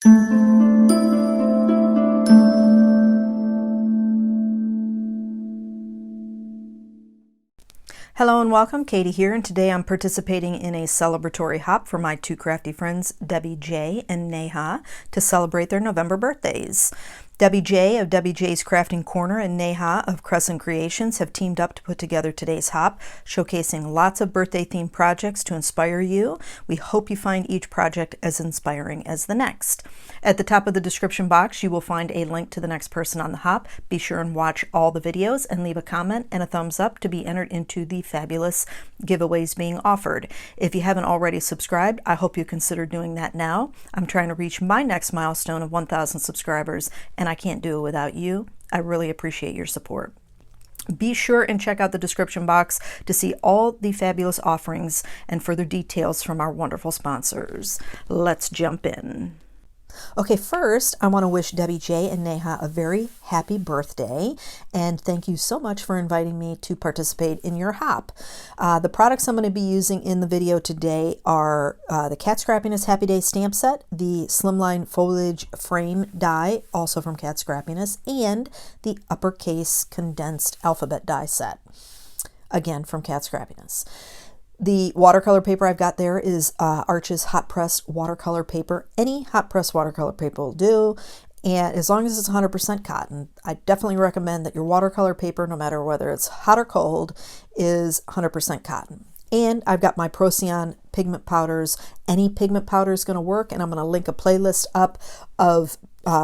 Hello and welcome, Katy here, and today I'm participating in a celebratory hop for my two crafty friends, Debbie J and Neha, to celebrate their November birthdays. Debbie J of Debbie J's Crafting Corner and Neha of Crescent Creations have teamed up to put together today's hop, showcasing lots of birthday-themed projects to inspire you. We hope you find each project as inspiring as the next. At the top of the description box, you will find a link to the next person on the hop. Be sure and watch all the videos and leave a comment and a thumbs up to be entered into the fabulous giveaways being offered. If you haven't already subscribed, I hope you consider doing that now. I'm trying to reach my next milestone of 1,000 subscribers, and I can't do it without you. I really appreciate your support. Be sure and check out the description box to see all the fabulous offerings and further details from our wonderful sponsors. Let's jump in. Okay, first, I want to wish Debbie J and Neha a very happy birthday, and thank you so much for inviting me to participate in your hop. The products I'm going to be using in the video today are the Cat Scrappiness Happy Day stamp set, the Slimline Foliage Frame die, also from Cat Scrappiness, and the Uppercase Condensed Alphabet die set, again from Cat Scrappiness. The watercolor paper I've got there is Arch's hot pressed watercolor paper. Any hot pressed watercolor paper will do, and as long as it's 100% cotton. I definitely recommend that your watercolor paper, no matter whether it's hot or cold, is 100% cotton. And I've got my Procyon pigment powders. Any pigment powder is going to work, and I'm going to link a playlist up of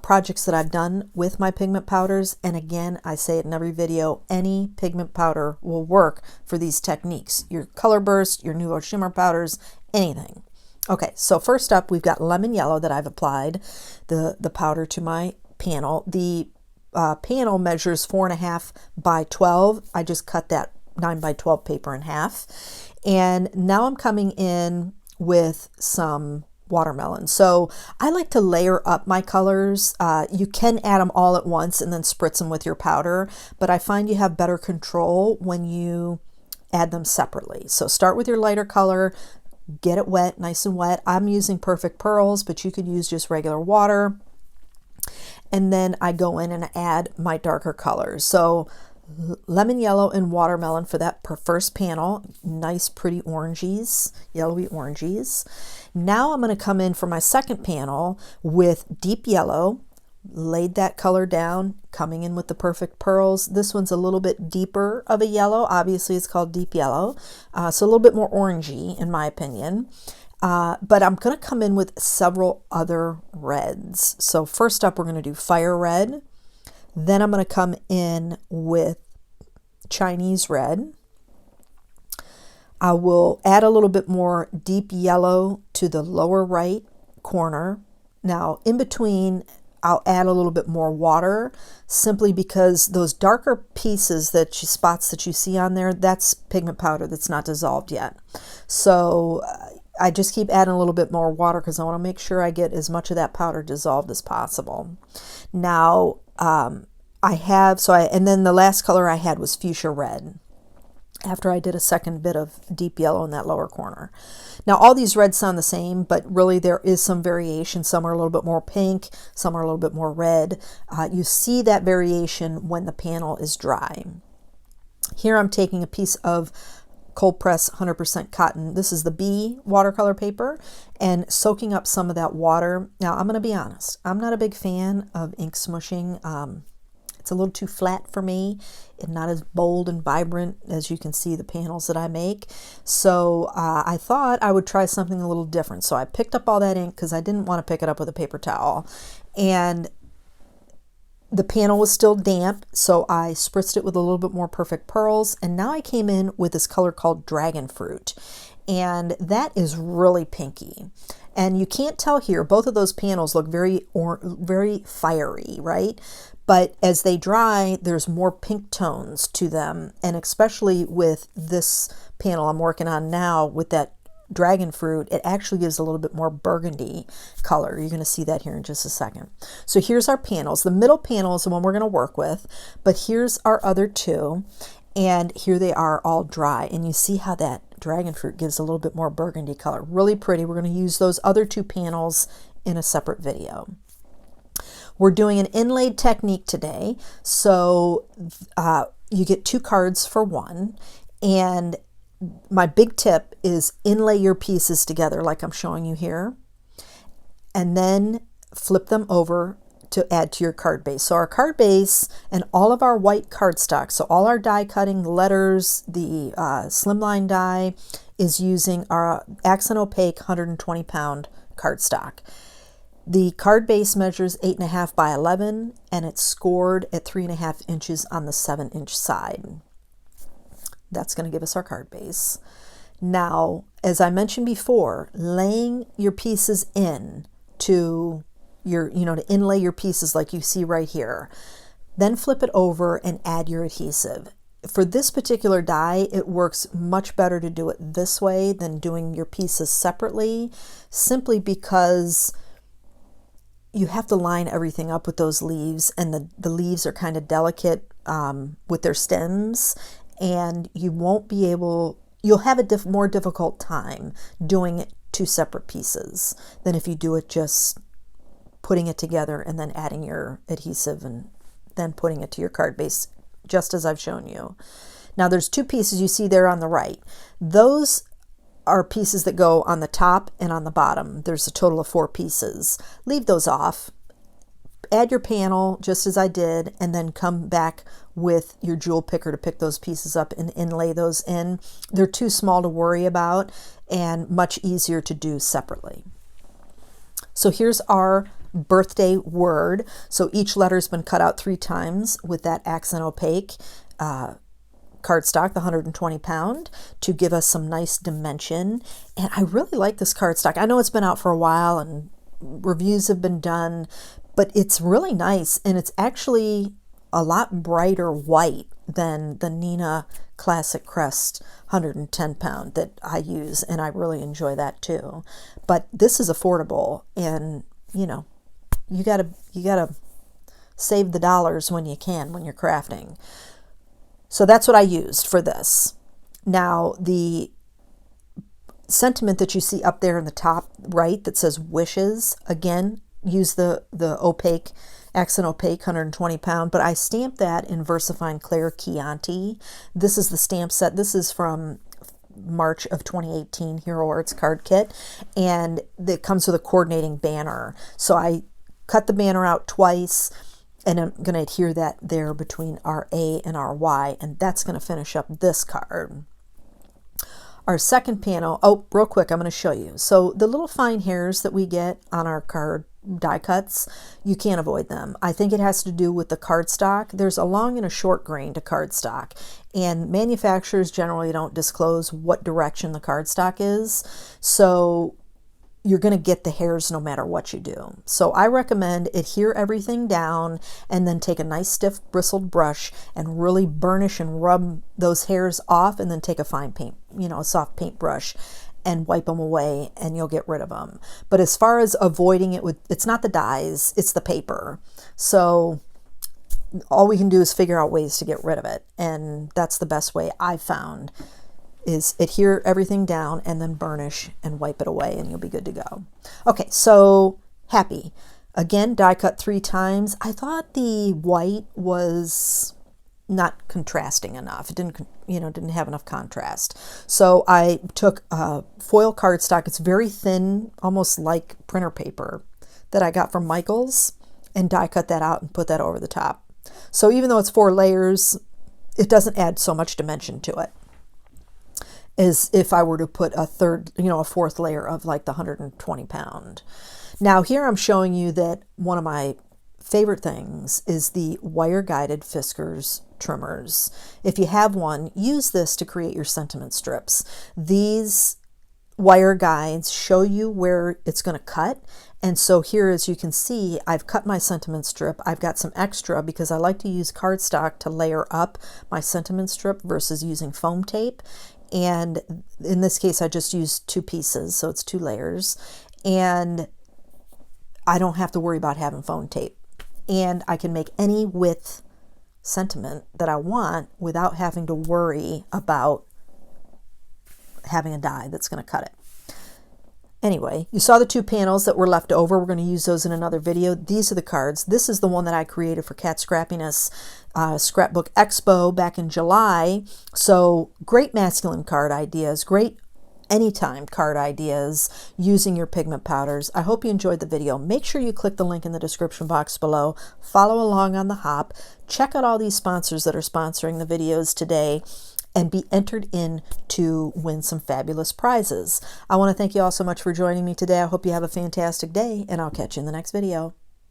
projects that I've done with my pigment powders. And again, I say it in every video, any pigment powder will work for these techniques. Your color burst, your Nouveau shimmer powders, anything. Okay, so first up, we've got lemon yellow that I've applied the powder to my panel. The panel measures 4.5 by 12. I just cut that 9 by 12 paper in half. And now I'm coming in with some watermelon. So I like to layer up my colors. You can add them all at once and then spritz them with your powder, but I find you have better control when you add them separately. So start with your lighter color, get it wet, nice and wet. I'm using Perfect Pearls, but you could use just regular water. And then I go in and add my darker colors. So lemon yellow and watermelon for that first panel, nice pretty oranges, yellowy oranges. Now I'm going to come in for my second panel with deep yellow, laid that color down, coming in with the Perfect Pearls. This one's a little bit deeper of a yellow, obviously it's called deep yellow, so a little bit more orangey in my opinion. But I'm going to come in with several other reds. So first up, we're going to do fire red. Then I'm going to come in with Chinese red. I will add a little bit more deep yellow to the lower right corner. Now in between, I'll add a little bit more water simply because those darker pieces spots that you see on there, that's pigment powder that's not dissolved yet. So I just keep adding a little bit more water because I want to make sure I get as much of that powder dissolved as possible. Now, and then the last color I had was Fuchsia Red after I did a second bit of deep yellow in that lower corner. Now all these reds sound the same, but really there is some variation. Some are a little bit more pink, some are a little bit more red. You see that variation when the panel is dry. Here I'm taking a piece of cold press 100% cotton. This is the B watercolor paper, and soaking up some of that water. Now I'm going to be honest, I'm not a big fan of ink smushing. It's a little too flat for me and not as bold and vibrant as you can see the panels that I make. So I thought I would try something a little different. So I picked up all that ink because I didn't want to pick it up with a paper towel. And the panel was still damp, so I spritzed it with a little bit more Perfect Pearls. And now I came in with this color called Dragon Fruit. And that is really pinky. And you can't tell here, both of those panels look very fiery, right? But as they dry, there's more pink tones to them. And especially with this panel I'm working on now with that dragon fruit, it actually gives a little bit more burgundy color. You're going to see that here in just a second. So here's our panels. The middle panel is the one we're going to work with, but here's our other two. And here they are all dry. And you see how that dragon fruit gives a little bit more burgundy color. Really pretty. We're going to use those other two panels in a separate video. We're doing an inlaid technique today, so you get 2 cards for one, and my big tip is inlay your pieces together like I'm showing you here, and then flip them over to add to your card base. So our card base and all of our white cardstock, so all our die cutting, letters, the slimline die, is using our accent opaque 120 pound cardstock. The card base measures 8.5 by 11, and it's scored at 3.5 inches on the 7-inch side. That's going to give us our card base. Now, as I mentioned before, laying your pieces in to your, to inlay your pieces like you see right here. Then flip it over and add your adhesive. For this particular die, it works much better to do it this way than doing your pieces separately, simply because you have to line everything up with those leaves, and the leaves are kind of delicate with their stems, and you'll have a more difficult time doing it 2 separate pieces than if you do it just putting it together and then adding your adhesive and then putting it to your card base, just as I've shown you. Now there's 2 pieces you see there on the right. Those are pieces that go on the top and on the bottom. There's a total of 4 pieces. Leave those off. Add your panel just as I did, and then come back with your jewel picker to pick those pieces up and inlay those in. They're too small to worry about and much easier to do separately. So here's our birthday word. So each letter's been cut out 3 times with that accent opaque cardstock, the 120 pound, to give us some nice dimension. And I really like this cardstock. I know it's been out for a while and reviews have been done, but it's really nice, and it's actually a lot brighter white than the Nina Classic Crest 110 pound that I use, and I really enjoy that too. But this is affordable, and you gotta save the dollars when you can, when you're crafting. So that's what I used for this. Now the sentiment that you see up there in the top right that says wishes, again, use the opaque, accent opaque 120 pound, but I stamped that in VersaFine Claire Chianti. This is the stamp set. This is from March of 2018 Hero Arts card kit, and it comes with a coordinating banner. So I cut the banner out twice, and I'm going to adhere that there between our A and our Y, and that's going to finish up this card. Our second panel, oh, real quick, I'm going to show you. So the little fine hairs that we get on our card die cuts, you can't avoid them. I think it has to do with the cardstock. There's a long and a short grain to cardstock, and manufacturers generally don't disclose what direction the cardstock is. So you're going to get the hairs no matter what you do. So I recommend adhere everything down and then take a nice stiff bristled brush and really burnish and rub those hairs off, and then take a fine paint, a soft paint brush, and wipe them away, and you'll get rid of them. But as far as avoiding it, it's not the dyes, it's the paper. So all we can do is figure out ways to get rid of it, and that's the best way I've found, is adhere everything down and then burnish and wipe it away, and you'll be good to go. Okay, so happy. Again, die cut 3 times. I thought the white was not contrasting enough. It didn't have enough contrast. So I took foil cardstock. It's very thin, almost like printer paper, that I got from Michael's, and die cut that out and put that over the top. So even though it's 4 layers, it doesn't add so much dimension to it as if I were to put a 4th layer of like the 120 pound. Now here I'm showing you that one of my favorite things is the wire guided Fiskars trimmers. If you have one, use this to create your sentiment strips. These wire guides show you where it's going to cut. And so here, as you can see, I've cut my sentiment strip. I've got some extra because I like to use cardstock to layer up my sentiment strip versus using foam tape. And in this case, I just used 2 pieces, so it's 2 layers. And I don't have to worry about having foam tape. And I can make any width sentiment that I want without having to worry about having a die that's going to cut it. Anyway, you saw the 2 panels that were left over. We're going to use those in another video. These are the cards. This is the one that I created for Cat Scrappiness Scrapbook Expo back in July. So great masculine card ideas, great anytime card ideas using your pigment powders. I hope you enjoyed the video. Make sure you click the link in the description box below. Follow along on the hop. Check out all these sponsors that are sponsoring the videos today, and be entered in to win some fabulous prizes. I want to thank you all so much for joining me today. I hope you have a fantastic day, and I'll catch you in the next video.